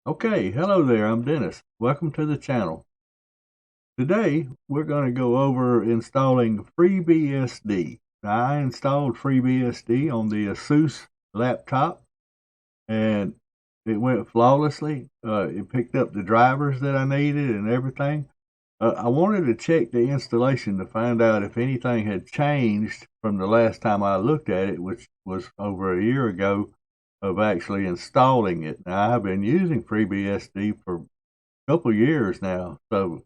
Okay, hello there, I'm Dennis. Welcome to the channel. Today, we're going to go over installing FreeBSD. Now, I installed FreeBSD on the ASUS laptop, and it went flawlessly. It picked up the drivers that I needed and everything. I wanted to check the installation to find out if anything had changed from the last time I looked at it, which was over a year ago, of actually installing it. Now, I've been using FreeBSD for a couple of years now, so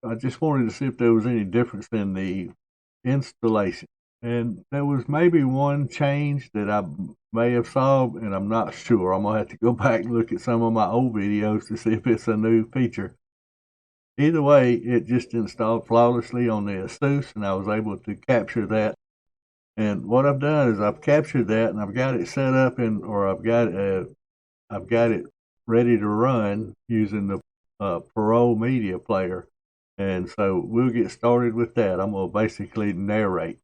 I just wanted to see if there was any difference in the installation. And there was maybe one change that I may have saw, and I'm not sure. I'm gonna have to go back and look at some of my old videos to see if it's a new feature. Either way, it just installed flawlessly on the ASUS, and I was able to capture that. And what I've done is I've captured that, and I've got it set up or I've got it ready to run using the Parole Media Player. And so we'll get started with that. I'm going to basically narrate.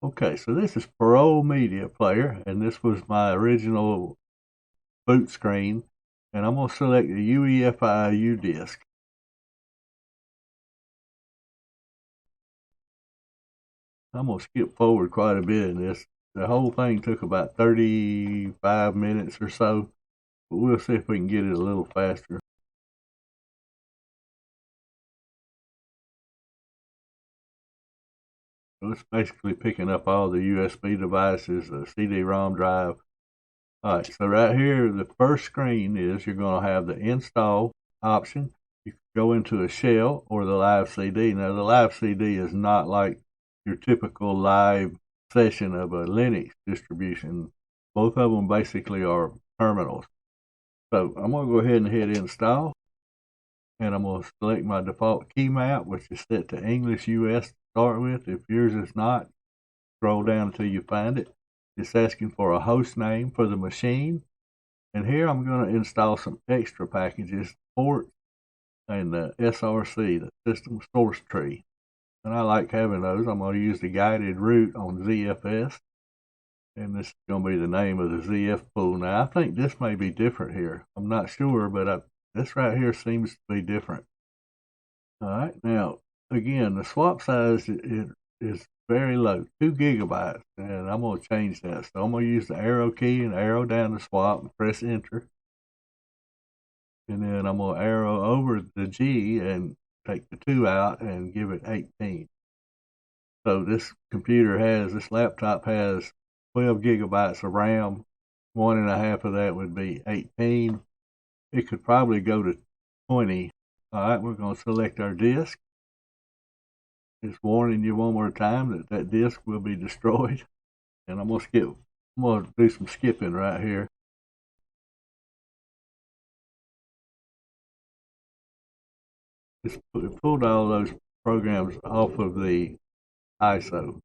Okay, so this is Parole Media Player, and this was my original boot screen. And I'm going to select the UEFI U disk. I'm going to skip forward quite a bit in this. The whole thing took about 35 minutes or so, but we'll see if we can get it a little faster. So it's basically picking up all the USB devices, the CD-ROM drive. All right, so right here, the first screen is you're going to have the install option. You can go into a shell or the live CD. Now, the live CD is not like your typical live session of a Linux distribution. Both of them basically are terminals. So I'm going to go ahead and hit install, and I'm going to select my default key map, which is set to English US to start with. If yours is not, scroll down until you find it. It's asking for a host name for the machine. And here I'm going to install some extra packages, port and the SRC, the system source tree. And I like having those. I'm going to use the guided root on ZFS. And this is going to be the name of the ZF pool. Now, I think this may be different here. I'm not sure, but this right here seems to be different. All right. Now, again, the swap size is very low, 2 gigabytes, and I'm going to change that. So I'm going to use the arrow key and arrow down the swap and press enter. And then I'm going to arrow over the G and take the 2 out and give it 18. So this laptop has 12 gigabytes of RAM. 1.5 of that would be 18. It could probably go to 20. All right, we're going to select our disk. It's warning you one more time that disk will be destroyed. And I'm going to do some skipping right here. It pulled all those programs off of the ISO.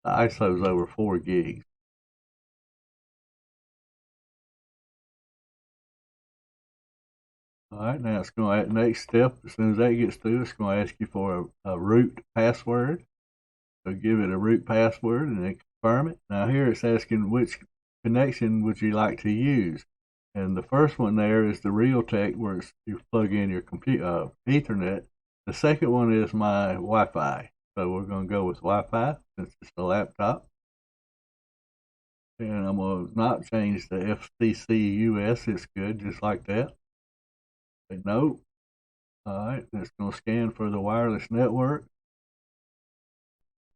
The ISO is over 4 gigs. All right, now it's going to, next step, as soon as that gets through, it's going to ask you for a root password. So give it a root password and then confirm it. Now here it's asking which connection would you like to use. And the first one there is the Realtek, where you plug in your computer Ethernet. The second one is my Wi-Fi. So we're going to go with Wi-Fi since it's a laptop. And I'm going to not change the FCC US. It's good, just like that. Say no. All right, it's going to scan for the wireless network.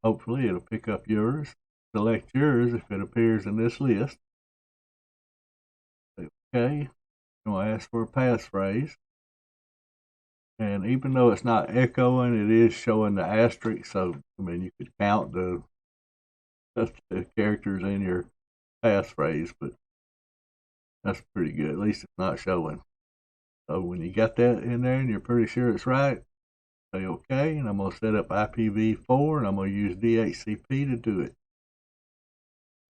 Hopefully it'll pick up yours. Select yours if it appears in this list. Say okay. It's going to ask for a passphrase. And even though it's not echoing, it is showing the asterisk. So, I mean, you could count the characters in your passphrase, but that's pretty good. At least it's not showing. So when you got that in there and you're pretty sure it's right, say okay, and I'm going to set up IPv4, and I'm going to use DHCP to do it.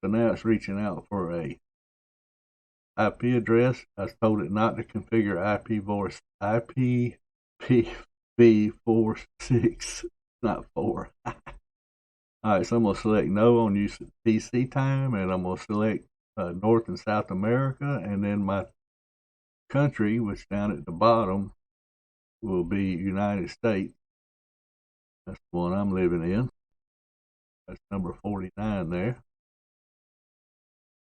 So now it's reaching out for a IP address. I told it not to configure IPv6, not 4. All right, so I'm going to select no on use of PC time, and I'm going to select North and South America, and then my country, which down at the bottom will be United States. That's the one I'm living in. That's number 49 there.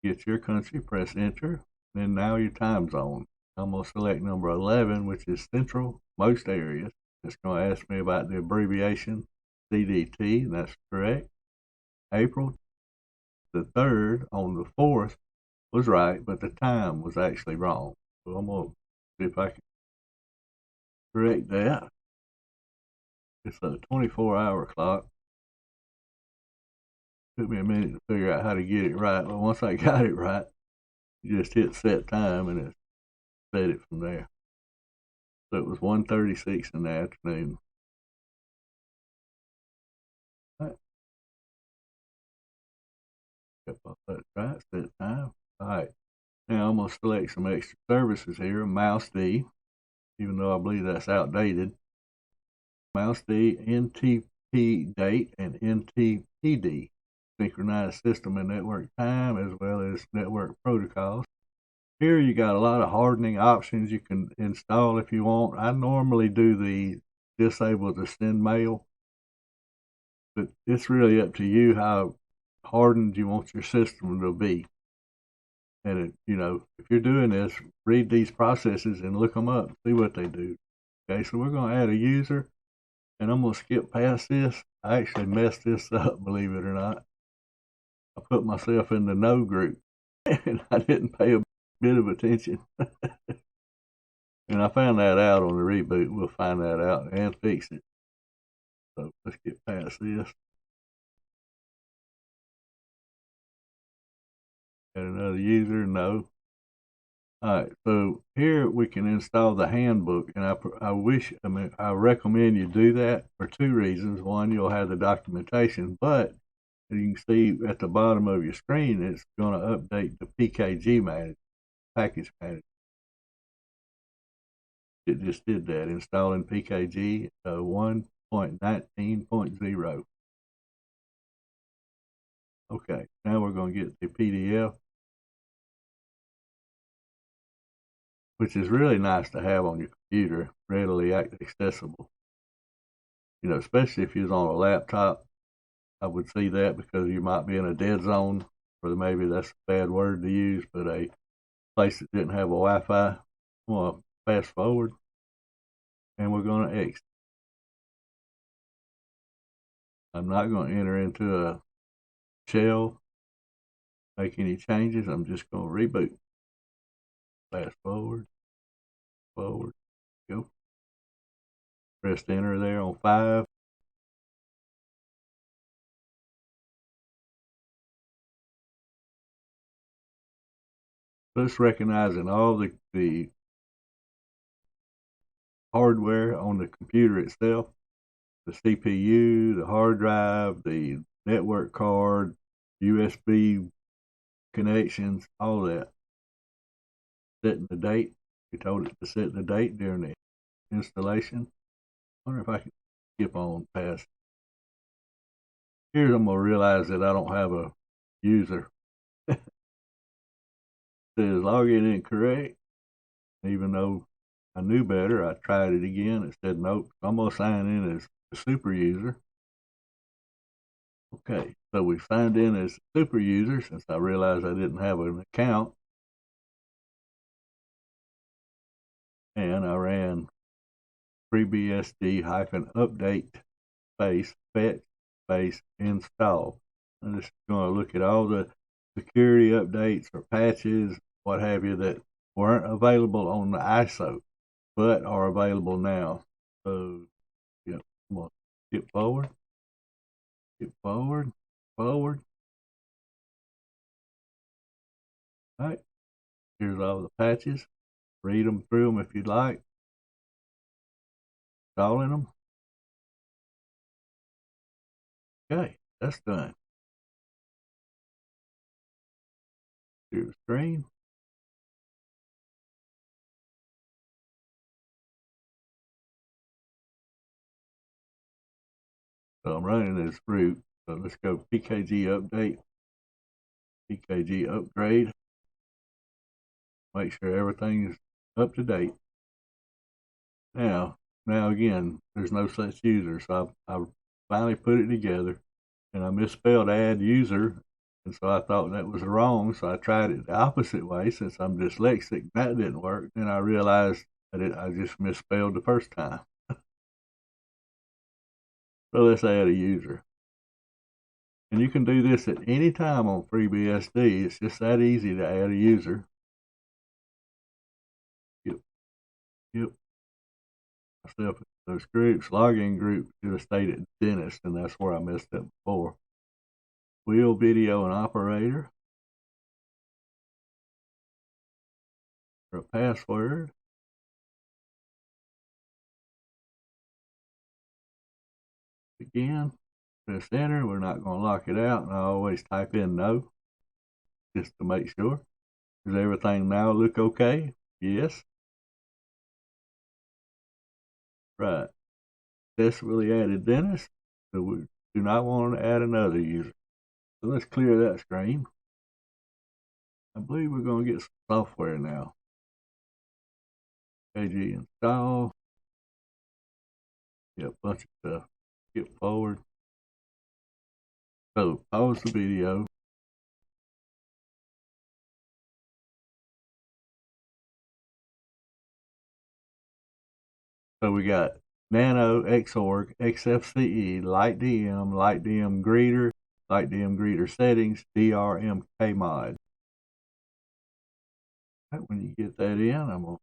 Get your country, press enter, and now your time zone. I'm going to select number 11, which is central most areas. It's going to ask me about the abbreviation CDT, and that's correct. April the 3rd on the 4th was right, but the time was actually wrong. So I'm going to see if I can correct that. It's a 24-hour clock. Took me a minute to figure out how to get it right, but once I got it right, you just hit set time and it set it from there. So it was 1:36 in the afternoon. All right. That's right, set time. All right. Now I'm going to select some extra services here. Mouse D, even though I believe that's outdated. Mouse D, NTP date, and NTPD, synchronized system and network time, as well as network protocols. Here you got a lot of hardening options you can install if you want. I normally do the disable to send mail, but it's really up to you how hardened you want your system to be. And if you're doing this, read these processes and look them up, see what they do. Okay, so we're going to add a user, and I'm going to skip past this. I actually messed this up, believe it or not. I put myself in the no group, and I didn't pay a bit of attention. And I found that out on the reboot. We'll find that out and fix it. So let's get past this. Add another user, no. All right, so here we can install the handbook, and I recommend you do that for two reasons. One, you'll have the documentation, but as you can see at the bottom of your screen, it's going to update the PKG package manager. It just did that, installing PKG 1.19.0. Okay, now we're going to get the PDF, which is really nice to have on your computer, readily accessible. Especially if you're on a laptop, I would see that because you might be in a dead zone, or maybe that's a bad word to use, but a place that didn't have a Wi-Fi. I'm going to fast forward, and we're going to exit. I'm not going to enter into a shell, make any changes. I'm just going to reboot. Fast forward, go. Press enter there on 5. Just recognizing all the hardware on the computer itself, the CPU, the hard drive, the network card, USB connections, all that. Setting the date. We told it to set the date during the installation. I wonder if I can skip on past. Here I'm going to realize that I don't have a user. It says login incorrect. Even though I knew better, I tried it again. It said nope. I'm going to sign in as a super user. Okay, so we signed in as a super user since I realized I didn't have an account. And I ran FreeBSD-update fetch install. I'm just going to look at all the security updates or patches, what have you, that weren't available on the ISO, but are available now. So, I'm going to skip forward. All right, here's all the patches. Read them through them if you'd like. Installing them. Okay, that's done. Here's the screen. So I'm running this root. So let's go PKG update, PKG upgrade. Make sure everything is up to date. Now again, there's no such user, so I finally put it together, and I misspelled add user, and so I thought that was wrong, so I tried it the opposite way since I'm dyslexic. That didn't work. Then I realized that I just misspelled the first time. So let's add a user. And you can do this at any time on FreeBSD. It's just that easy to add a user. Yep. Myself those groups. Login group should have stayed at dentist, and that's where I messed up before. Wheel, video, and operator. For a password. Again, press enter. We're not going to lock it out, and I always type in no just to make sure. Does everything now look okay? Yes. Right. Successfully added dentist, so we do not want to add another user. So let's clear that screen. I believe we're going to get some software now. KG install. Yeah, a bunch of stuff. Skip forward. So pause the video. So we got nano, xorg, xfce, lightdm, lightdm-greeter, lightdm-greeter-settings, drm-kmod. When you get that in,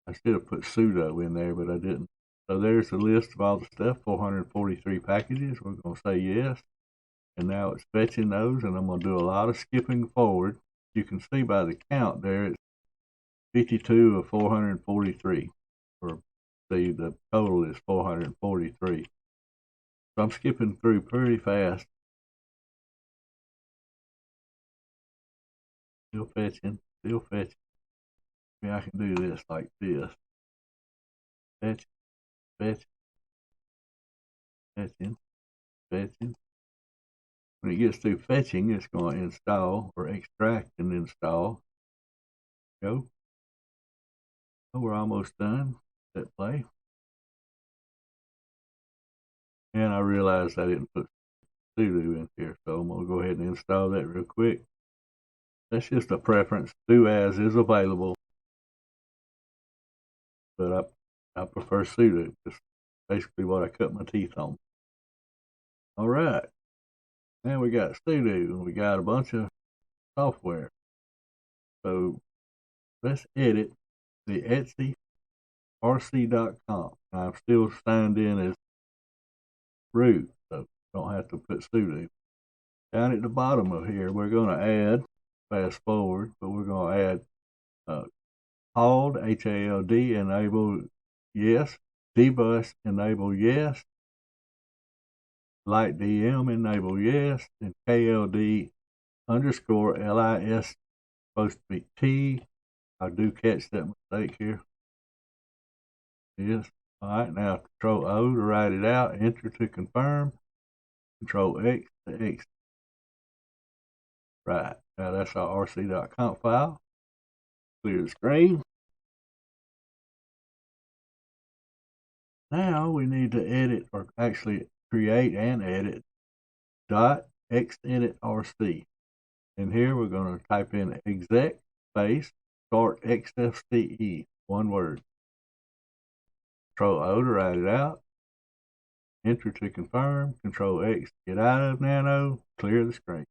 I should have put sudo in there, but I didn't. So there's the list of all the stuff, 443 packages. We're going to say yes. And now it's fetching those, and I'm going to do a lot of skipping forward. You can see by the count there, it's 52 of 443. Or see, the total is 443. So I'm skipping through pretty fast. Still fetching, still fetching. Maybe I can do this like this. Fetching, fetching, fetching, fetching. When it gets through fetching, it's going to install or extract and install. Go. Oh, we're almost done. Hit play. And I realized I didn't put sudo in here, so I'm going to go ahead and install that real quick. That's just a preference. Do as is available, but I prefer sudo. That's basically what I cut my teeth on. All right. Now we got sudo, and we got a bunch of software. So let's edit the xfce4.com. I'm still signed in as root, so don't have to put sudo. Down at the bottom of here, we're going to add, fast forward, but we're going to add HALD, H-A-L-D, enable yes, dbus, enable yes, lightdm, enable yes, and KLD underscore LIS supposed to be T. I do catch that mistake here. Yes. All right, now Control O to write it out, enter to confirm, Control X to exit. Right, now that's our rc.conf file. Clear the screen. Now we need to edit, or actually create and edit .xedit.rc. And here we're going to type in exec space start xfce, one word. Control O to write it out. Enter to confirm. Control X to get out of nano. Clear the screen.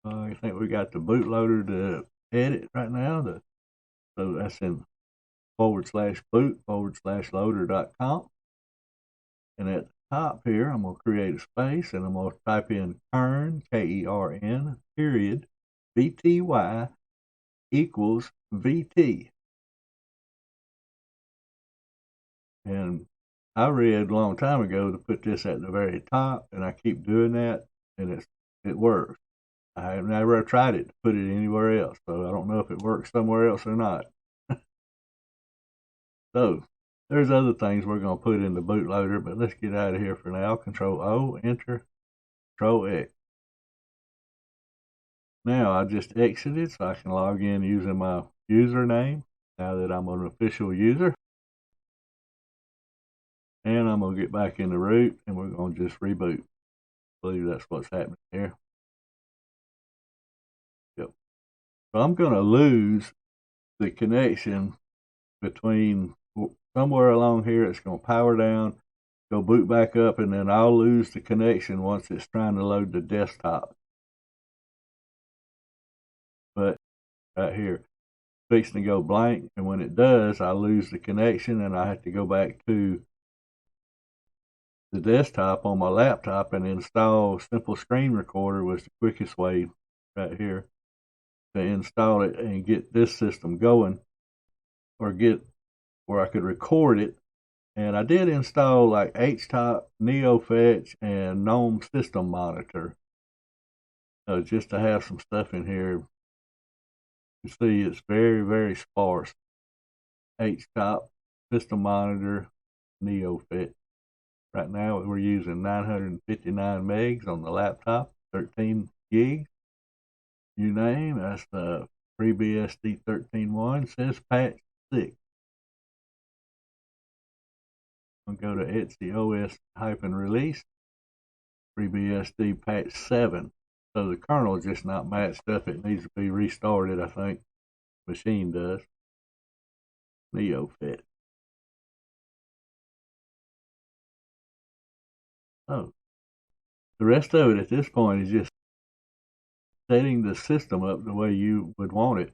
I think we got the bootloader to edit right now. So that's in /boot/loader.com. And at the top here, I'm going to create a space, and I'm going to type in kern, K-E-R-N, period, VTY equals VT. And I read a long time ago to put this at the very top, and I keep doing that, and it works. I have never tried it to put it anywhere else, so I don't know if it works somewhere else or not. So there's other things we're going to put in the bootloader, but let's get out of here for now. Control O, enter, Control X. Now I just exited so I can log in using my username now that I'm an official user. And I'm going to get back in the root and we're going to just reboot. I believe that's what's happening here. Yep. So I'm going to lose the connection between somewhere along here. It's going to power down, go boot back up, and then I'll lose the connection once it's trying to load the desktop. But right here, fixing to go blank, and when it does, I lose the connection and I have to go back to the desktop on my laptop and install Simple Screen Recorder was the quickest way right here to install it and get this system going, or get where I could record it. And I did install like htop, neofetch, and gnome-system-monitor just to have some stuff in here. You see it's very, very sparse. Htop, system monitor, neofetch. Right now we're using 959 megs on the laptop, 13 gigs. You name, that's the FreeBSD13.1, says patch 6. I'm going to go to etc-os-release, FreeBSD patch 7. So the kernel is just not matched up. It needs to be restarted, I think. Machine does. Neofetch. Oh. The rest of it at this point is just setting the system up the way you would want it.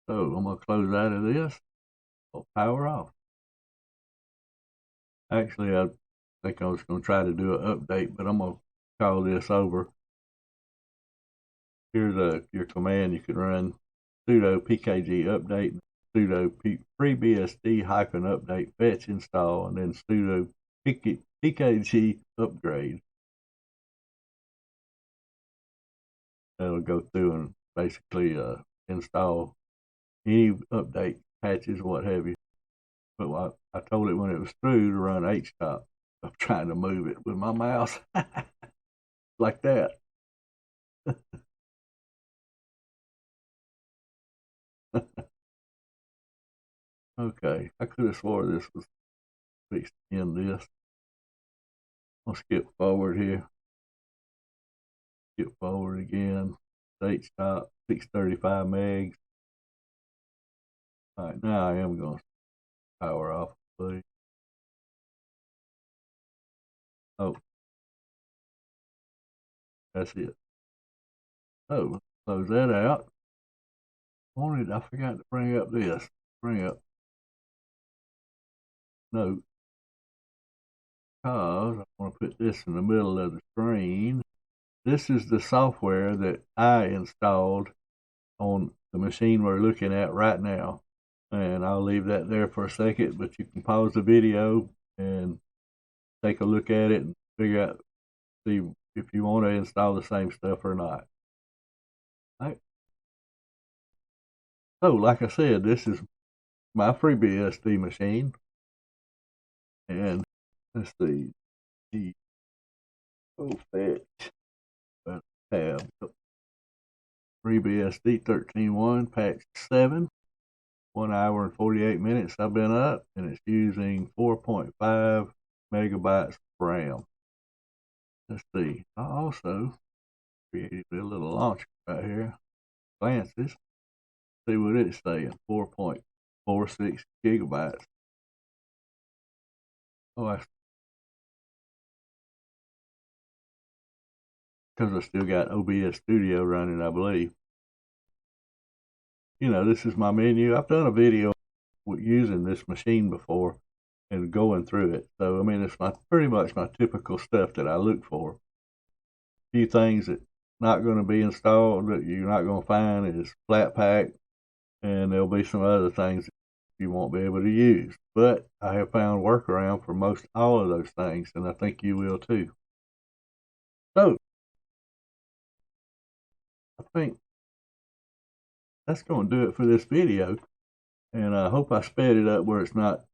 So I'm going to close out of this. I'll power off. Actually, I think I was going to try to do an update, but I'm going to call this over. Here's your command you could run: sudo pkg update, sudo FreeBSD-update fetch install, and then sudo pkg upgrade. That'll go through and basically install any update patches, what have you. But I told it when it was through to run htop. I'm trying to move it with my mouse like that. Okay, I could have swore this was fixed to end this. I'll skip forward here. Skip forward again. Htop, 635 megs. All right, now I am going to power off, please. Oh, that's it. Oh, close that out. I forgot to bring up this. Bring up note, because I want to put this in the middle of the screen. This is the software that I installed on the machine we're looking at right now. And I'll leave that there for a second, but you can pause the video and take a look at it and figure out, see if you want to install the same stuff or not. All right. So, like I said, this is my FreeBSD machine. And let's see, fetch tab. FreeBSD13.1 patch 7. 1 hour and 48 minutes I've been up, and it's using 4.5 megabytes of RAM. Let's see. I also created a little launcher right here. Glances. See what it's saying. 4.46 gigabytes. Oh, because I still got obs-studio running, I believe. You know, this is my menu. I've done a video using this machine before and going through it. So, I mean, it's pretty much my typical stuff that I look for. A few things that not going to be installed that you're not going to find is Flatpak, and there'll be some other things that you won't be able to use. But I have found workaround for most all of those things, and I think you will too. So, I think that's going to do it for this video, and I hope I sped it up where it's not,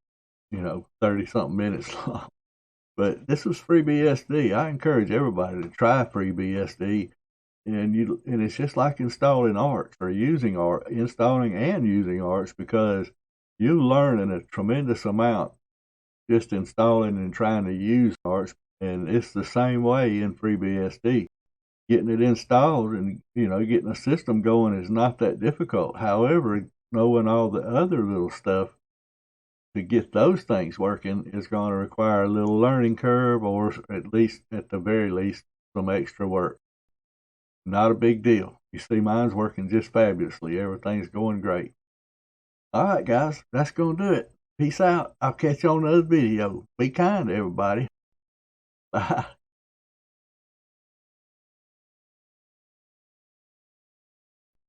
30-something minutes long. But this was FreeBSD. I encourage everybody to try FreeBSD. And it's just like installing Arch or using Arch, installing and using Arch, because you learn a tremendous amount just installing and trying to use Arch. And it's the same way in FreeBSD. Getting it installed and getting a system going is not that difficult. However, knowing all the other little stuff to get those things working is going to require a little learning curve, or at the very least, some extra work. Not a big deal. You see, mine's working just fabulously. Everything's going great. All right, guys, that's going to do it. Peace out. I'll catch you on another video. Be kind to everybody. Bye.